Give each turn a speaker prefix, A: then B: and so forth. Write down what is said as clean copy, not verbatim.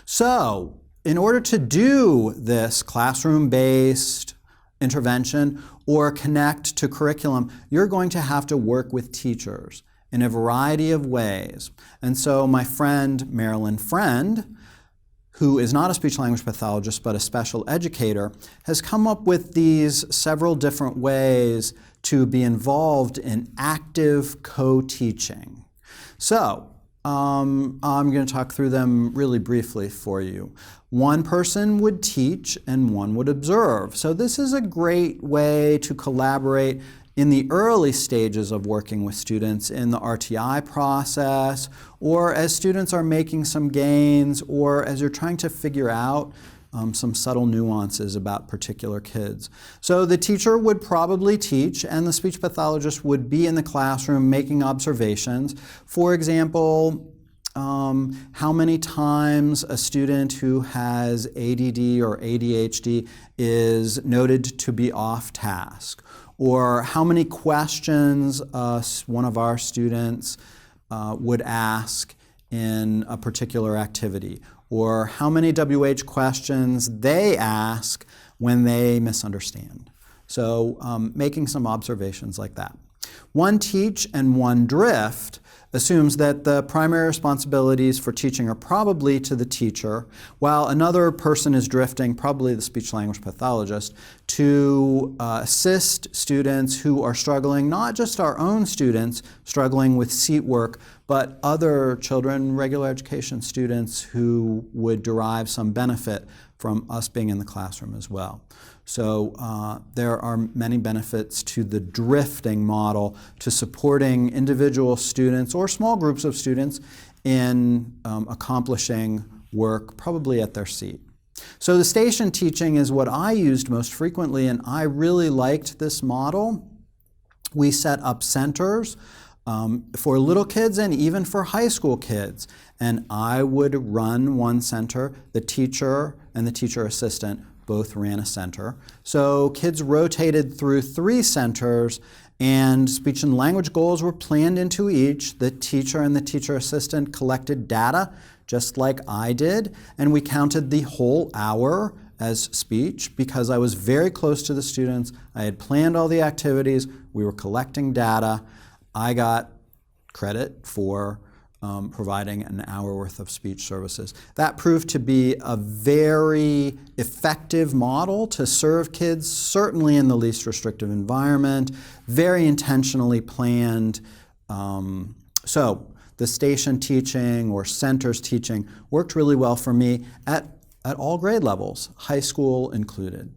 A: So, in order to do this classroom-based intervention or connect to curriculum, you're going to have to work with teachers in a variety of ways. And so my friend Marilyn Friend, who is not a speech-language pathologist but a special educator, has come up with these several different ways to be involved in active co-teaching. So, I'm going to talk through them really briefly for you. One person would teach and one would observe. So this is a great way to collaborate in the early stages of working with students in the RTI process, or as students are making some gains, or as you're trying to figure out some subtle nuances about particular kids. So the teacher would probably teach and the speech pathologist would be in the classroom making observations. For example, how many times a student who has ADD or ADHD is noted to be off task, or how many questions one of our students would ask in a particular activity, or how many WH questions they ask when they misunderstand. So making some observations like that. One teach and one drift assumes that the primary responsibilities for teaching are probably to the teacher, while another person is drifting, probably the speech-language pathologist, to assist students who are struggling, not just our own students struggling with seat work, but other children, regular education students who would derive some benefit from us being in the classroom as well. So there are many benefits to the drifting model, to supporting individual students or small groups of students in accomplishing work probably at their seat. So the station teaching is what I used most frequently, and I really liked this model. We set up centers for little kids and even for high school kids. And I would run one center. The teacher and the teacher assistant both ran a center. So kids rotated through 3 centers, and speech and language goals were planned into each. The teacher and the teacher assistant collected data just like I did, and we counted the whole hour as speech because I was very close to the students. I had planned all the activities. We were collecting data. I got credit for providing an hour worth of speech services. That proved to be a very effective model to serve kids, certainly in the least restrictive environment, very intentionally planned. So the station teaching or centers teaching worked really well for me at all grade levels, high school included.